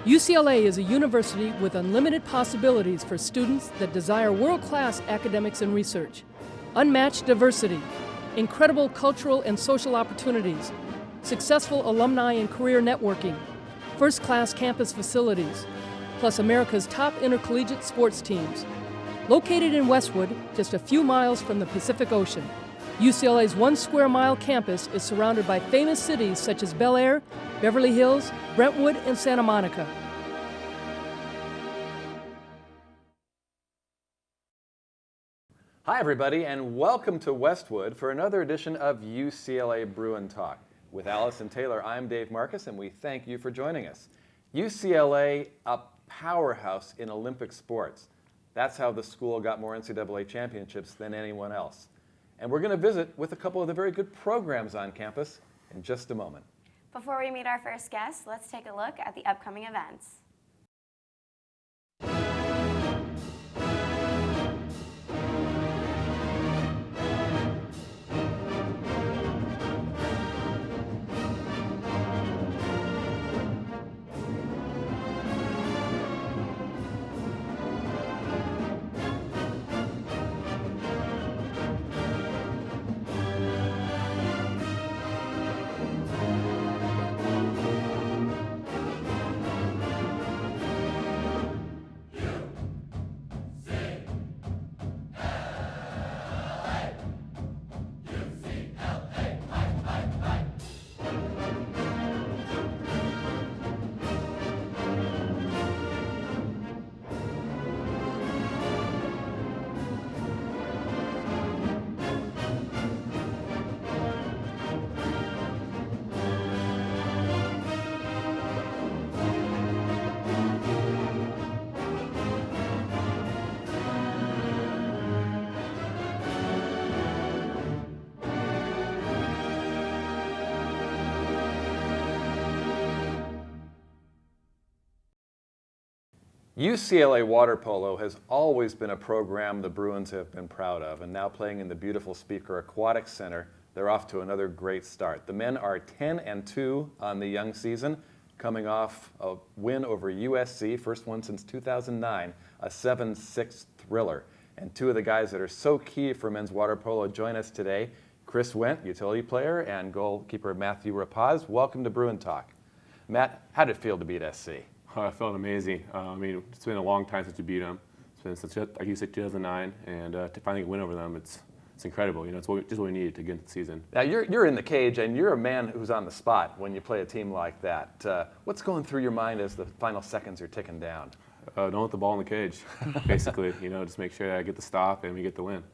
UCLA is a university with unlimited possibilities for students that desire world-class academics and research, unmatched diversity, incredible cultural and social opportunities, successful alumni and career networking, first-class campus facilities, plus America's top intercollegiate sports teams. Located in Westwood, just a few miles from the Pacific Ocean, UCLA's 1 square mile campus is surrounded by famous cities such as Bel Air, Beverly Hills, Brentwood, and Santa Monica. Hi everybody, and welcome to Westwood for another edition of UCLA Bruin Talk. With Alice and Taylor, I'm Dave Marcus, and we thank you for joining us. UCLA, a powerhouse in Olympic sports. That's how the school got more NCAA championships than anyone else. And we're going to visit with a couple of the very good programs on campus in just a moment. Before we meet our first guest, let's take a look at the upcoming events. UCLA water polo has always been a program the Bruins have been proud of, and now playing in the beautiful Speaker Aquatic Center, they're off to another great start. The men are 10-2 on the young season, coming off a win over USC, first one since 2009, a 7-6 thriller. And two of the guys that are so key for men's water polo join us today, Chris Wendt, utility player, and goalkeeper Matthew Rapacz. Welcome to Bruin Talk. Matt, how did it feel to beat SC? I felt amazing. It's been a long time since we beat them. It's been since, like you said, 2009, and to finally win over them, it's incredible. You know, it's just what we needed to get into the season. Now you're in the cage, and you're a man who's on the spot when you play a team like that. What's going through your mind as the final seconds are ticking down? Don't let the ball in the cage, basically. You know, just make sure that I get the stop and we get the win.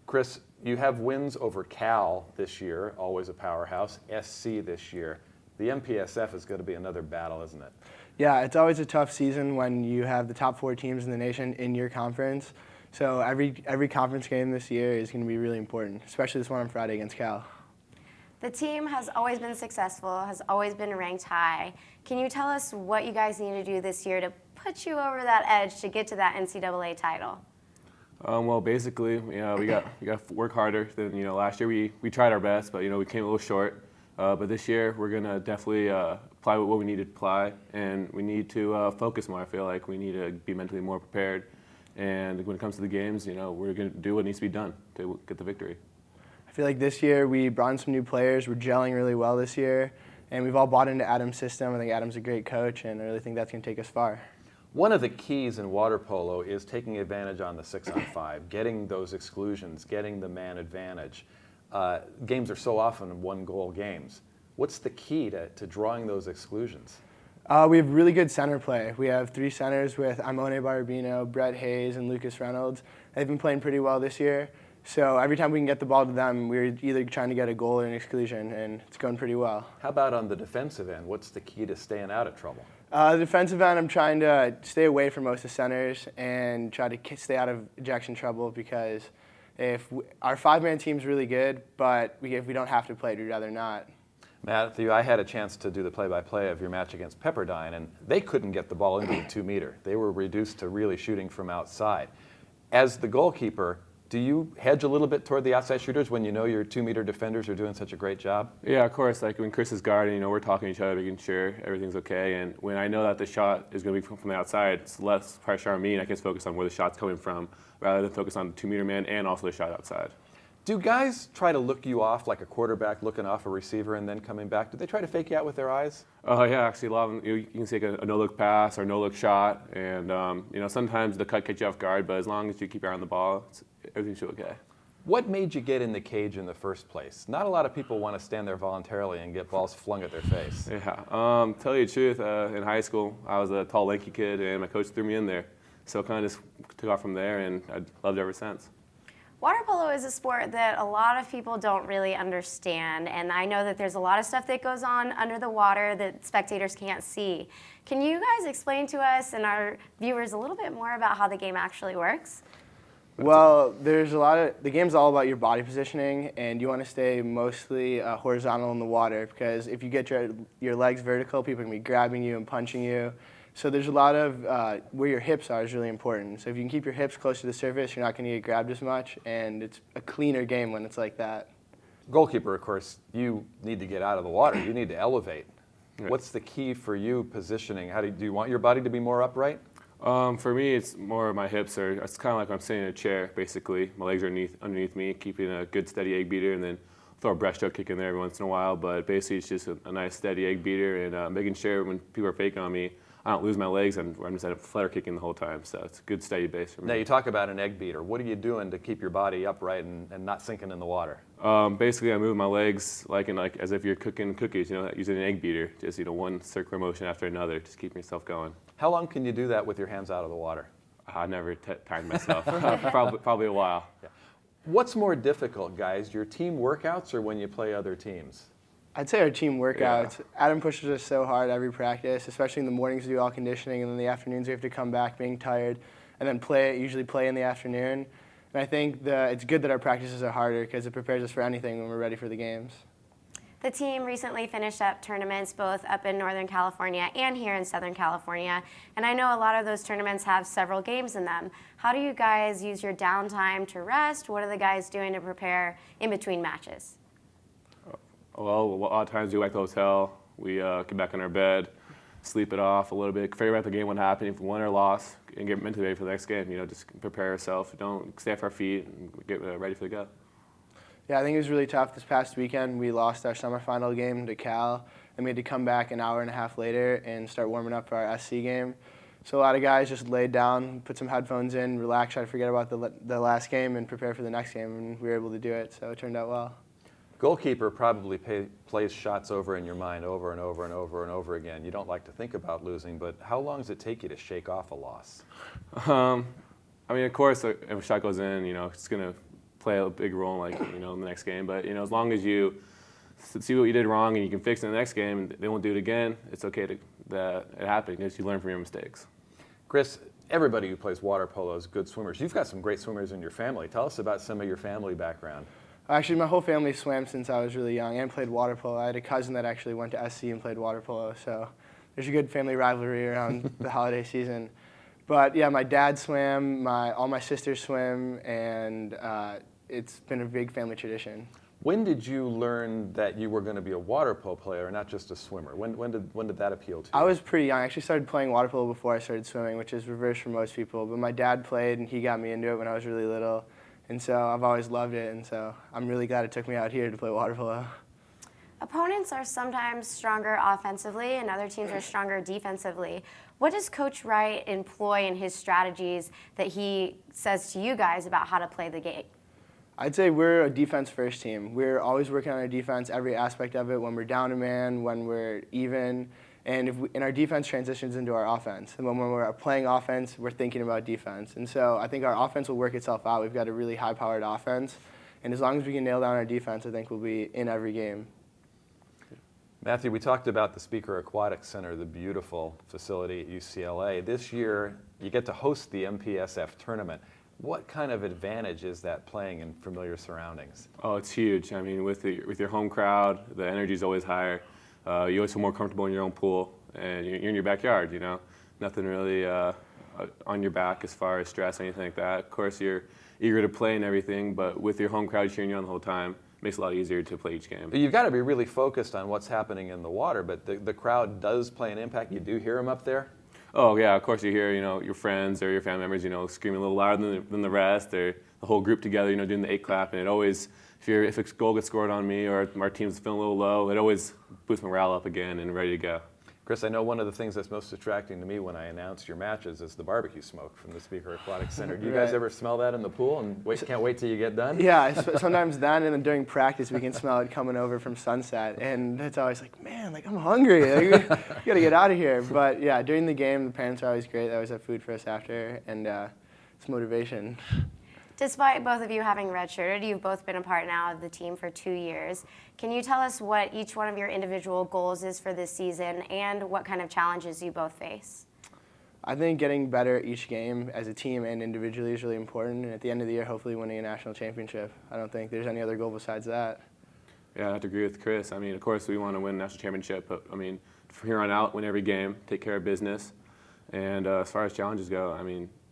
Chris, you have wins over Cal this year, always a powerhouse. SC this year. The MPSF is going to be another battle, isn't it? Yeah, it's always a tough season when you have the top 4 teams in the nation in your conference. So every conference game this year is going to be really important, especially this one on Friday against Cal. The team has always been successful, has always been ranked high. Can you tell us what you guys need to do this year to put you over that edge to get to that NCAA title? Well, basically, we got to work harder than last year. We tried our best, but we came a little short. But this year, we're going to definitely apply what we need to apply, and we need to focus more. I feel like we need to be mentally more prepared. And when it comes to the games, we're going to do what needs to be done to get the victory. I feel like this year we brought in some new players. We're gelling really well this year, and we've all bought into Adam's system. I think Adam's a great coach, and I really think that's going to take us far. One of the keys in water polo is taking advantage on the 6-on-5, getting those exclusions, getting the man advantage. Games are so often one-goal games. What's the key to drawing those exclusions? We have really good center play. We have 3 centers with Imone Barbino, Brett Hayes, and Lucas Reynolds. They've been playing pretty well this year. So every time we can get the ball to them, we're either trying to get a goal or an exclusion, and it's going pretty well. How about on the defensive end? What's the key to staying out of trouble? The defensive end, I'm trying to stay away from most of the centers and try to stay out of ejection trouble, because our 5-man team's really good, but if we don't have to play it, we'd rather not. Matthew, I had a chance to do the play-by-play of your match against Pepperdine, and they couldn't get the ball into the 2-meter. They were reduced to really shooting from outside. As the goalkeeper, Do you hedge a little bit toward the outside shooters when you know your 2-meter defenders are doing such a great job? Yeah, of course. Like when Chris is guarding, you know, we're talking to each other, making sure everything's okay. And when I know that the shot is going to be from the outside, it's less pressure on me, and I can focus on where the shot's coming from, rather than focus on the 2-meter man and also the shot outside. Do guys try to look you off like a quarterback looking off a receiver and then coming back? Do they try to fake you out with their eyes? Oh yeah, actually a lot of them. You can take a no-look pass or no-look shot, and you know, sometimes the cut catch you off guard, but as long as you keep your eye on the ball, everything should be okay. What made you get in the cage in the first place? Not a lot of people want to stand there voluntarily and get balls flung at their face. Yeah, tell you the truth, in high school, I was a tall, lanky kid, and my coach threw me in there. So kind of just took off from there, and I loved it ever since. Water polo is a sport that a lot of people don't really understand, and I know that there's a lot of stuff that goes on under the water that spectators can't see. Can you guys explain to us and our viewers a little bit more about how the game actually works? Well, the game's all about your body positioning, and you want to stay mostly horizontal in the water, because if you get your legs vertical, people can be grabbing you and punching you. So there's a lot of where your hips are is really important. So if you can keep your hips close to the surface, you're not going to get grabbed as much, and it's a cleaner game when it's like that. Goalkeeper, of course, you need to get out of the water. You need to elevate. Right. What's the key for you positioning? Do you want your body to be more upright? For me, it's more of my hips it's kind of like I'm sitting in a chair, basically. My legs are underneath me, keeping a good steady egg beater, and then throw a breaststroke kick in there every once in a while. But basically, it's just a nice steady egg beater, and making sure when people are faking on me, I don't lose my legs, and I'm just flutter kicking the whole time. So it's a good steady base for me. Now, you talk about an egg beater. What are you doing to keep your body upright and not sinking in the water? Basically, I move my legs like as if you're cooking cookies, you know, using an egg beater. Just, you know, one circular motion after another, just keeping yourself going. How long can you do that with your hands out of the water? I never timed myself. probably a while. Yeah. What's more difficult, guys, your team workouts or when you play other teams? I'd say our team workouts. Yeah. Adam pushes us so hard every practice, especially in the mornings we do all conditioning, and then the afternoons we have to come back being tired, and then usually play in the afternoon. And I think it's good that our practices are harder because it prepares us for anything when we're ready for the games. The team recently finished up tournaments both up in Northern California and here in Southern California, and I know a lot of those tournaments have several games in them. How do you guys use your downtime to rest? What are the guys doing to prepare in between matches? Well, a lot of times we go back to the hotel, we get back in our bed, sleep it off a little bit, figure out the game, what happened, if we won or lost, and get mentally ready for the next game. You know, just prepare ourselves, don't stay off our feet, and get ready for the go. Yeah, I think it was really tough this past weekend. We lost our semifinal game to Cal, and we had to come back an hour and a half later and start warming up for our SC game. So a lot of guys just laid down, put some headphones in, relax, try to forget about the last game, and prepare for the next game, and we were able to do it, so it turned out well. Goalkeeper probably plays shots over in your mind over and over and over and over again. You don't like to think about losing, but how long does it take you to shake off a loss? I mean, of course, if a shot goes in, you know, it's going to play a big role, in the next game. But, you know, as long as you see what you did wrong and you can fix it in the next game and they won't do it again, it's okay that it happened because you learn from your mistakes. Chris, everybody who plays water polo is good swimmers. You've got some great swimmers in your family. Tell us about some of your family background. Actually, my whole family swam since I was really young and played water polo. I had a cousin that actually went to SC and played water polo, so there's a good family rivalry around the holiday season. But yeah, my dad swam, all my sisters swim, and it's been a big family tradition. When did you learn that you were going to be a water polo player, not just a swimmer? When did that appeal to you? I was pretty young. I actually started playing water polo before I started swimming, which is reverse for most people. But my dad played, and he got me into it when I was really little. And so I've always loved it, and so I'm really glad it took me out here to play water polo. Opponents are sometimes stronger offensively and other teams are stronger defensively. What does Coach Wright employ in his strategies that he says to you guys about how to play the game? I'd say we're a defense-first team. We're always working on our defense, every aspect of it, when we're down a man, when we're even, and our defense transitions into our offense. And when we're playing offense, we're thinking about defense. And so I think our offense will work itself out. We've got a really high-powered offense, and as long as we can nail down our defense, I think we'll be in every game. Matthew, we talked about the Speaker Aquatic Center, the beautiful facility at UCLA. This year, you get to host the MPSF tournament. What kind of advantage is that playing in familiar surroundings? Oh, it's huge. I mean, with your home crowd, the energy is always higher. You always feel more comfortable in your own pool, and you're in your backyard, you know. Nothing really on your back as far as stress, anything like that. Of course, you're eager to play and everything, but with your home crowd cheering you on the whole time, it makes it a lot easier to play each game. You've got to be really focused on what's happening in the water, but the crowd does play an impact. You do hear them up there? Oh yeah, of course you hear, your friends or your family members, screaming a little louder than the rest, or the whole group together, doing the 8 clap, and it always, if a goal gets scored on me or our team's feeling a little low, it always boosts morale up again and ready to go. Chris, I know one of the things that's most attracting to me when I announce your matches is the barbecue smoke from the Speaker Aquatic Center. Do you guys ever smell that in the pool and can't wait till you get done? Yeah, sometimes then and then during practice we can smell it coming over from Sunset, and it's always like, man, I'm hungry. Like, we gotta get out of here. But yeah, during the game, the parents are always great. They always have food for us after, and it's motivation. Despite both of you having redshirted, you've both been a part now of the team for 2 years. Can you tell us what each one of your individual goals is for this season and what kind of challenges you both face? I think getting better at each game as a team and individually is really important, and at the end of the year, hopefully winning a national championship. I don't think there's any other goal besides that. Yeah, I have to agree with Chris. Of course we want to win a national championship, but from here on out, win every game, take care of business. And as far as challenges go,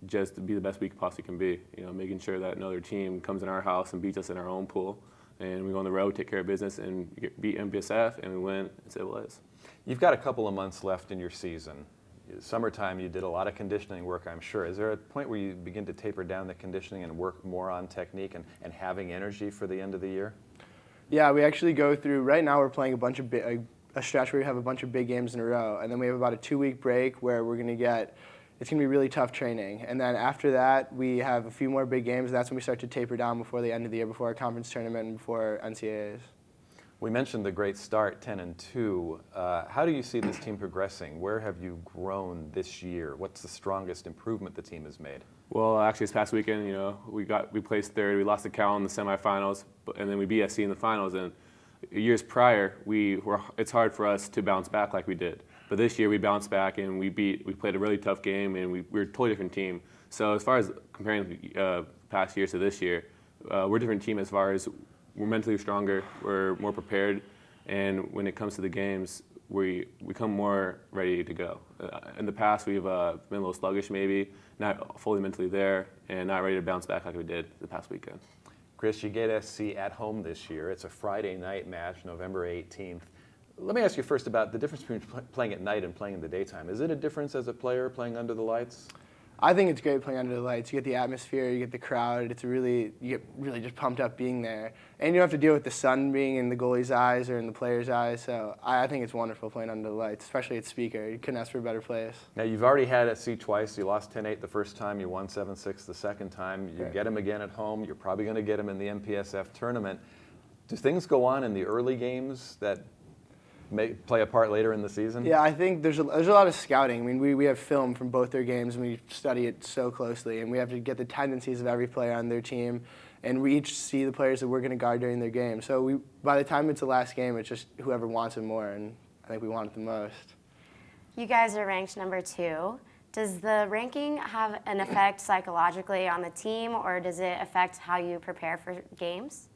just to be the best we possibly can be. Making sure that another team comes in our house and beats us in our own pool, and we go on the road, take care of business, and beat MPSF, and we win and say, well, it's. You've got a couple of months left in your season. Summertime, you did a lot of conditioning work, I'm sure. Is there a point where you begin to taper down the conditioning and work more on technique and having energy for the end of the year? Yeah, we actually go through, right now we're playing a stretch where we have a bunch of big games in a row, and then we have about a 2-week break where it's going to be really tough training. And then after that, we have a few more big games, and that's when we start to taper down before the end of the year, before our conference tournament and before NCAAs. We mentioned the great start, 10-2. How do you see this team progressing? Where have you grown this year? What's the strongest improvement the team has made? Well, actually, this past weekend, we placed third. We lost to Cal in the semifinals, and then we beat SC in the finals. And years prior, it's hard for us to bounce back like we did. But this year we bounced back and we played a really tough game, and we're a totally different team. So as far as comparing past years to this year, we're a different team as far as we're mentally stronger, we're more prepared, and when it comes to the games, we come more ready to go. In the past, we've been a little sluggish maybe, not fully mentally there, and not ready to bounce back like we did the past weekend. Chris, you get SC at home this year. It's a Friday night match, November 18th. Let me ask you first about the difference between playing at night and playing in the daytime. Is it a difference as a player playing under the lights? I think it's great playing under the lights. You get the atmosphere, you get the crowd. You get really just pumped up being there. And you don't have to deal with the sun being in the goalie's eyes or in the player's eyes. So I think it's wonderful playing under the lights, especially at Speaker. You couldn't ask for a better place. Now, you've already had SC twice. You lost 10-8 the first time. You won 7-6 the second time. You get them again at home. You're probably going to get them in the MPSF tournament. Do things go on in the early games that may play a part later in the season? Yeah, I think there's a lot of scouting. We have film from both their games, and we study it so closely, and we have to get the tendencies of every player on their team, and we each see the players that we're going to guard during their game. So by the time it's the last game, it's just whoever wants it more, and I think we want it the most. You guys are ranked number 2. Does the ranking have an effect psychologically on the team, or does it affect how you prepare for games?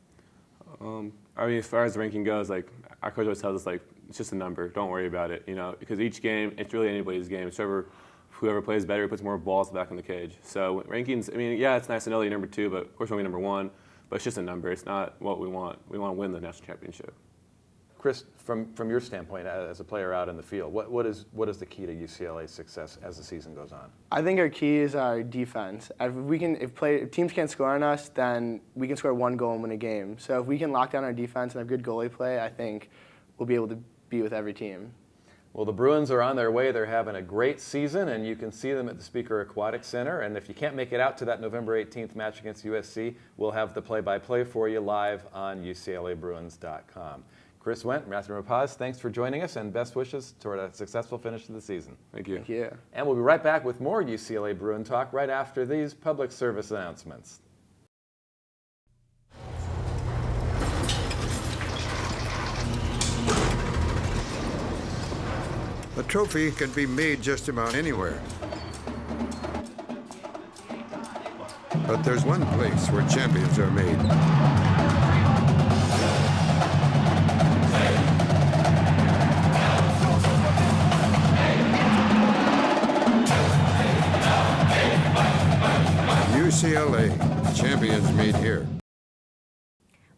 As far as the ranking goes, our coach always tells us, it's just a number. Don't worry about it, because each game, it's really anybody's game. It's whoever plays better puts more balls back in the cage. So rankings, yeah, it's nice to know that you're number 2, but of course we'll be number 1. But it's just a number. It's not what we want. We want to win the national championship. Chris, from your standpoint as a player out in the field, what is the key to UCLA's success as the season goes on? I think our key is our defense. If teams can't score on us, then we can score 1 goal and win a game. So if we can lock down our defense and have good goalie play, I think we'll be able to be with every team. Well, the Bruins are on their way. They're having a great season, and you can see them at the Speaker Aquatic Center. And if you can't make it out to that November 18th match against USC, we'll have the play-by-play for you live on UCLABruins.com. Chris Wendt, Matthew Rapacz, thanks for joining us, and best wishes toward a successful finish to the season. Thank you. Thank you. And we'll be right back with more UCLA Bruin Talk right after these public service announcements. A trophy can be made just about anywhere. But there's one place where champions are made. UCLA. champions meet here.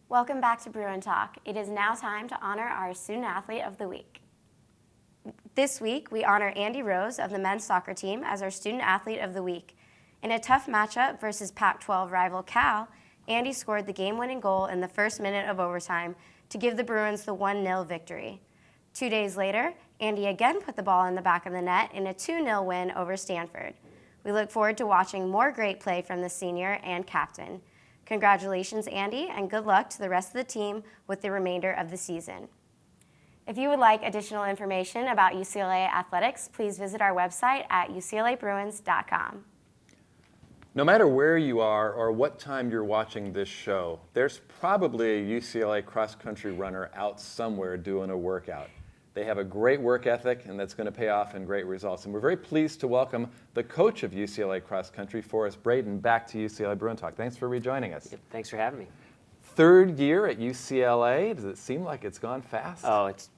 Welcome back to Bruin Talk. It is now time to honor our Student Athlete of the Week. This week, we honor Andy Rose of the men's soccer team as our Student Athlete of the Week. In a tough matchup versus Pac-12 rival Cal, Andy scored the game-winning goal in the first minute of overtime to give the Bruins the 1-0 victory. 2 days later, Andy again put the ball in the back of the net in a 2-0 win over Stanford. We look forward to watching more great play from the senior and captain. Congratulations, Andy, and good luck to the rest of the team with the remainder of the season. If you would like additional information about UCLA athletics, please visit our website at uclabruins.com. No matter where you are or what time you're watching this show, there's probably a UCLA cross-country runner out somewhere doing a workout. They have a great work ethic, and that's going to pay off in great results. And we're very pleased to welcome the coach of UCLA cross country, Forest Braden, back to UCLA Bruin Talk. Thanks for rejoining us. Yep, thanks for having me. Third year at UCLA. Does it seem like it's gone fast? Oh, it's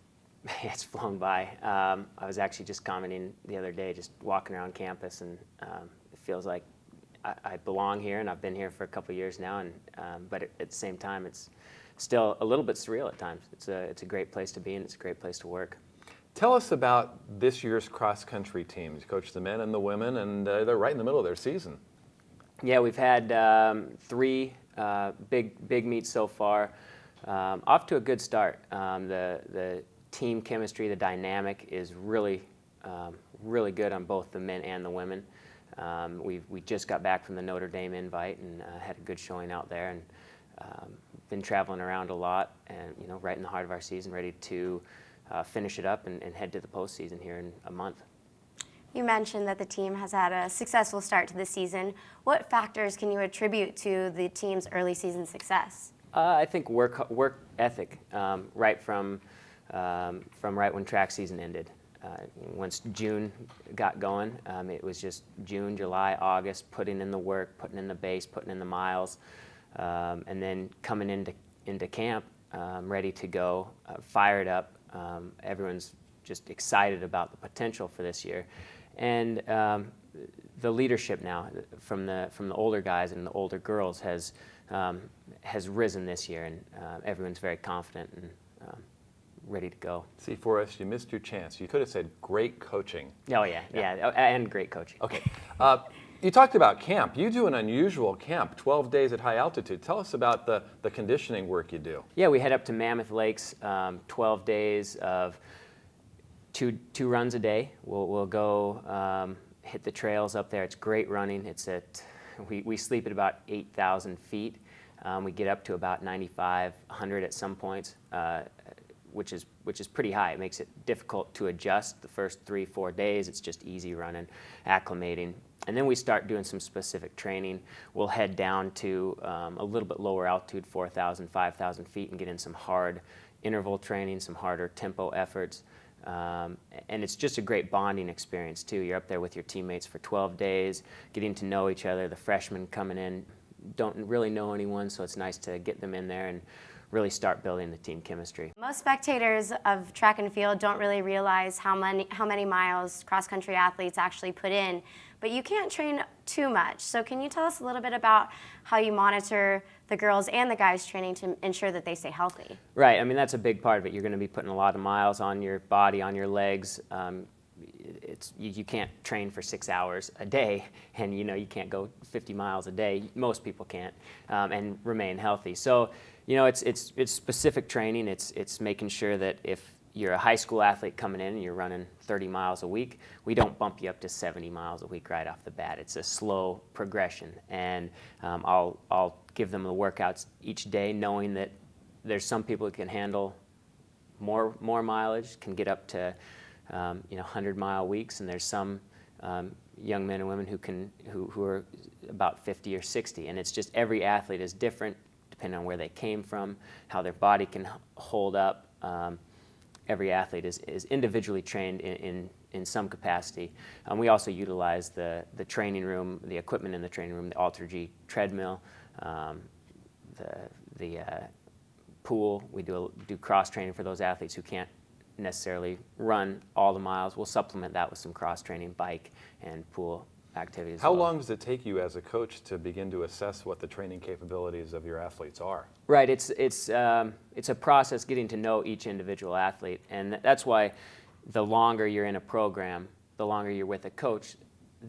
flown by. I was actually just commenting the other day, just walking around campus, and it feels like I belong here, and I've been here for a couple of years now. And but at the same time, it's still a little bit surreal at times. It's a great place to be, and it's a great place to work. Tell us about this year's cross-country teams. You coach the men and the women, and they're right in the middle of their season. Yeah, we've had 3 big meets so far. Off to a good start. The team chemistry, the dynamic is really good on both the men and the women. We just got back from the Notre Dame invite and had a good showing out there, and been traveling around a lot, and right in the heart of our season, ready to finish it up and head to the postseason here in a month. You mentioned that the team has had a successful start to the season. What factors can you attribute to the team's early season success? I think work ethic, right from right when track season ended. Once June got going, it was just June, July, August, putting in the work, putting in the base, putting in the miles. And then coming into camp, ready to go, fired up. Everyone's just excited about the potential for this year, and the leadership now from the older guys and the older girls has risen this year, and everyone's very confident and ready to go. See, Forrest, you missed your chance. You could have said great coaching. Oh yeah, and great coaching. Okay. You talked about camp. You do an unusual camp, 12 days at high altitude. Tell us about the conditioning work you do. Yeah, we head up to Mammoth Lakes, 12 days of two runs a day. We'll go hit the trails up there. It's great running. We sleep at about 8,000 feet. We get up to about 9,500 at some points, which is pretty high. It makes it difficult to adjust the first 3-4 days. It's just easy running, acclimating. And then we start doing some specific training. We'll head down to a little bit lower altitude, 4,000, 5,000 feet, and get in some hard interval training, some harder tempo efforts. And it's just a great bonding experience, too. You're up there with your teammates for 12 days, getting to know each other. The freshmen coming in don't really know anyone, so it's nice to get them in there and really start building the team chemistry. Most spectators of track and field don't really realize how many miles cross-country athletes actually put in, but you can't train too much. So can you tell us a little bit about how you monitor the girls and the guys training to ensure that they stay healthy? Right, I mean, that's a big part of it. You're going to be putting a lot of miles on your body, on your legs. You can't train for 6 hours a day, and you can't go 50 miles a day. Most people can't, and remain healthy. So it's specific training. It's making sure that if you're a high school athlete coming in and you're running 30 miles a week, we don't bump you up to 70 miles a week right off the bat. It's a slow progression, and I'll give them the workouts each day, knowing that there's some people who can handle more mileage, can get up to 100-mile weeks, and there's some young men and women who are about 50 or 60, and it's just every athlete is different depending on where they came from, how their body can hold up. Every athlete is individually trained in some capacity. We also utilize the training room, the equipment in the training room, the AlterG treadmill, the pool. We do cross training for those athletes who can't necessarily run all the miles. We'll supplement that with some cross training, bike and pool activity as How well. long does it take you as a coach to begin to assess what the training capabilities of your athletes are? Right, it's a process getting to know each individual athlete, and that's why the longer you're in a program, the longer you're with a coach,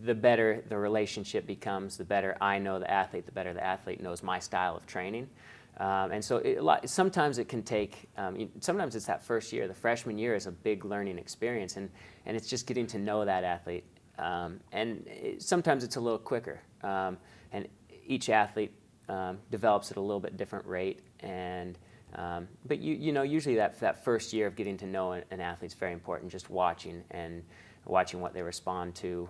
the better the relationship becomes, the better I know the athlete, the better the athlete knows my style of training. And so sometimes it can take, sometimes it's that first year. The freshman year is a big learning experience, and it's just getting to know that athlete. Sometimes it's a little quicker, and each athlete develops at a little bit different rate. But usually that first year of getting to know an athlete is very important. Just watching what they respond to,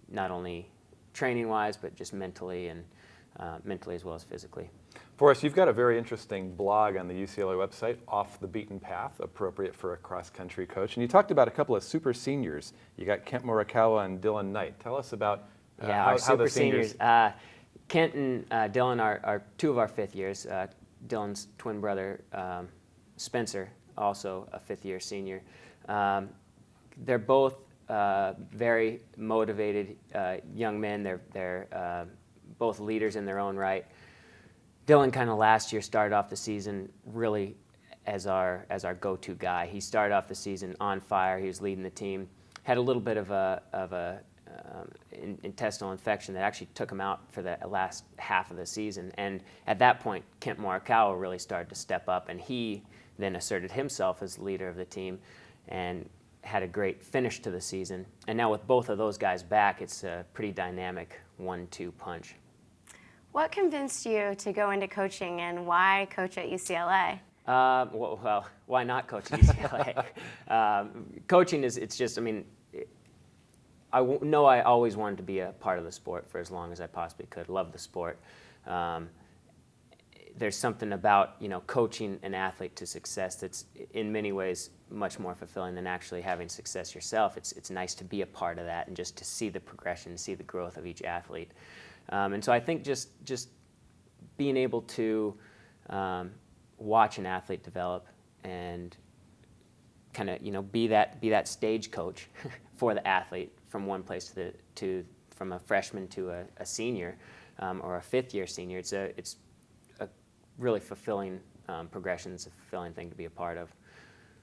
not only training-wise, but just mentally as well as physically. Forrest, you've got a very interesting blog on the UCLA website, Off the Beaten Path, appropriate for a cross-country coach. And you talked about a couple of super seniors. You got Kent Morikawa and Dylan Knight. Tell us about our how super the seniors. Kent and Dylan are two of our fifth years. Dylan's twin brother, Spencer, also a fifth-year senior. They're both very motivated young men. They're both leaders in their own right. Dylan kind of last year started off the season really as our go-to guy. He started off the season on fire. He was leading the team. Had a little bit of a intestinal infection that actually took him out for the last half of the season. And at that point, Kent Morikawa really started to step up, and he then asserted himself as leader of the team and had a great finish to the season. And now with both of those guys back, it's a pretty dynamic 1-2 punch. What convinced you to go into coaching, and why coach at UCLA? Well, why not coach at UCLA? Coaching it's just, I mean, I know I always wanted to be a part of the sport for as long as I possibly could. Love the sport. There's something about coaching an athlete to success that's in many ways much more fulfilling than actually having success yourself. It's nice to be a part of that and just to see the progression, see the growth of each athlete. And so I think just being able to watch an athlete develop and kind of be that stage coach for the athlete from one place from a freshman to a senior or a fifth-year senior. It's a really fulfilling progression. It's a fulfilling thing to be a part of.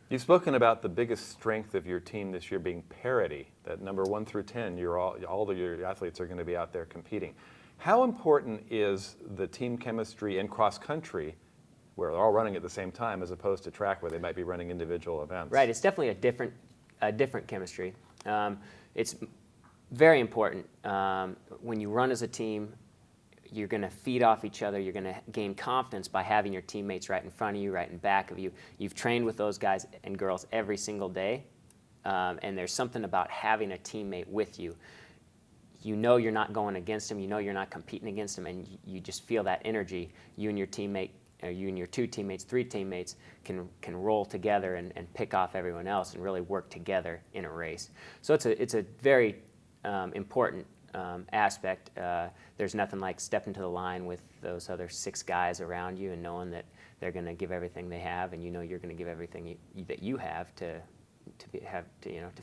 You've spoken about the biggest strength of your team this year being parity, that number 1 through 10, all of your athletes are going to be out there competing. How important is the team chemistry in cross-country, where they're all running at the same time, as opposed to track, where they might be running individual events? Right, it's definitely a different chemistry. It's very important. When you run as a team, you're going to feed off each other. You're going to gain confidence by having your teammates right in front of you, right in back of you. You've trained with those guys and girls every single day, and there's something about having a teammate with you. You know you're not going against them. You know you're not competing against them, and you just feel that energy. You and your teammate, or you and your 2 teammates, 3 teammates can roll together and pick off everyone else and really work together in a race. So it's a very important aspect. There's nothing like stepping to the line with those other 6 guys around you and knowing that they're going to give everything they have, and you're going to give everything that you have to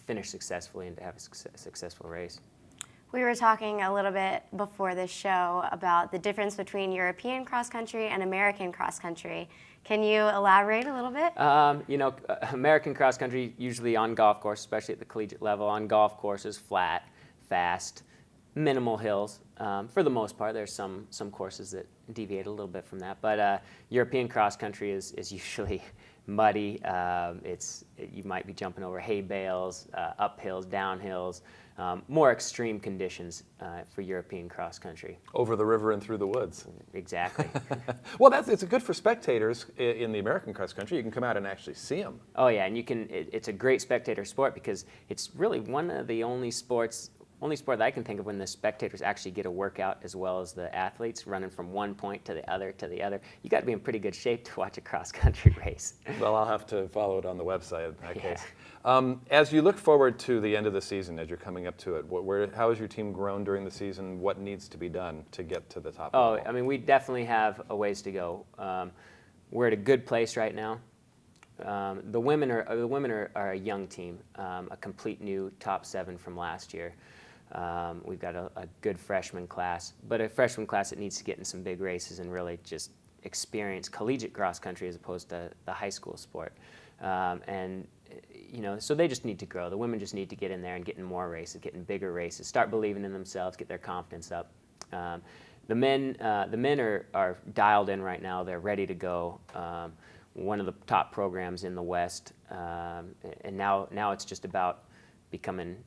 finish successfully and to have a successful race. We were talking a little bit before this show about the difference between European cross-country and American cross-country. Can you elaborate a little bit? American cross-country, usually on golf course, especially at the collegiate level, on golf courses, flat, fast, minimal hills. For the most part, there's some courses that deviate a little bit from that. But European cross-country is usually muddy. You might be jumping over hay bales, up hills, down hills. More extreme conditions for European cross-country. Over the river and through the woods. Exactly. Well, it's good for spectators in the American cross-country. You can come out and actually see them. Oh yeah, and it's a great spectator sport because it's really one of the only sport that I can think of when the spectators actually get a workout as well as the athletes, running from one point to the other to the other. You got to be in pretty good shape to watch a cross-country race. Well, I'll have to follow it on the website in that case. As you look forward to the end of the season, as you're coming up to it, how has your team grown during the season? What needs to be done to get to the top level? I mean, we definitely have a ways to go. We're at a good place right now. The women are a young team, a complete new top 7 from last year. We've got a good freshman class, but a freshman class that needs to get in some big races and really just experience collegiate cross country as opposed to the high school sport. And so they just need to grow. The women just need to get in there and get in more races, get in bigger races, start believing in themselves, get their confidence up. The men are dialed in right now. They're ready to go. One of the top programs in the West, and now it's just about becoming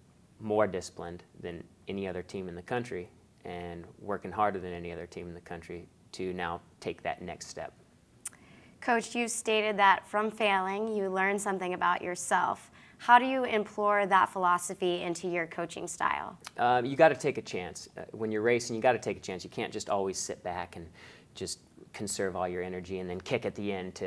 more disciplined than any other team in the country and working harder than any other team in the country to now take that next step. Coach, you stated that from failing, you learn something about yourself. How do you implore that philosophy into your coaching style? You got to take a chance. When you're racing, you got to take a chance. You can't just always sit back and just conserve all your energy and then kick at the end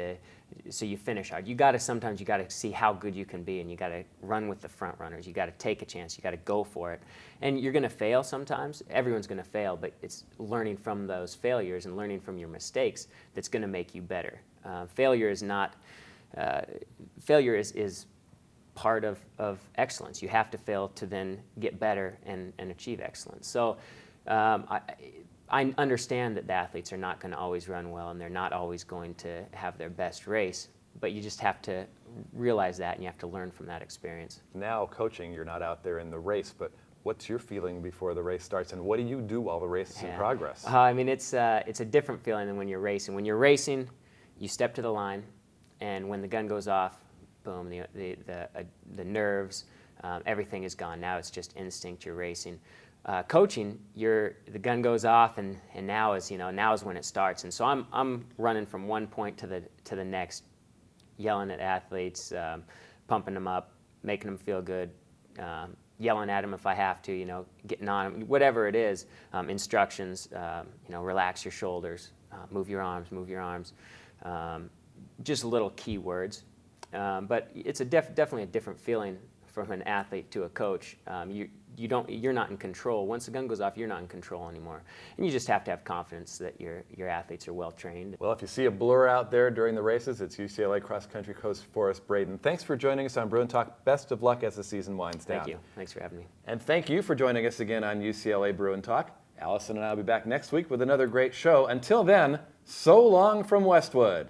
so you finish hard. Sometimes you got to see how good you can be, and you got to run with the front runners. You got to take a chance. You got to go for it. And you're going to fail sometimes. Everyone's going to fail, but it's learning from those failures and learning from your mistakes that's going to make you better. Failure is part of excellence. You have to fail to then get better and achieve excellence. So I understand that the athletes are not going to always run well and they're not always going to have their best race, but you just have to realize that and you have to learn from that experience. Now coaching, you're not out there in the race, but what's your feeling before the race starts, and what do you do while the race is in progress? It's a different feeling than when you're racing. When you're racing, you step to the line, and when the gun goes off, boom, the nerves, everything is gone. Now it's just instinct. You're racing. Coaching, the gun goes off, and now is when it starts. And so I'm running from one point to the next, yelling at athletes, pumping them up, making them feel good, yelling at them if I have to, getting on them, whatever it is. Instructions, relax your shoulders, move your arms. Just little key words. But it's definitely a different feeling from an athlete to a coach. You're not in control. Once the gun goes off, you're not in control anymore. And you just have to have confidence that your athletes are well trained. Well, if you see a blur out there during the races, it's UCLA cross country coach Forest Braden. Thanks for joining us on Bruin Talk. Best of luck as the season winds down. Thank you. Thanks for having me. And thank you for joining us again on UCLA Bruin Talk. Allison and I will be back next week with another great show. Until then, so long from Westwood.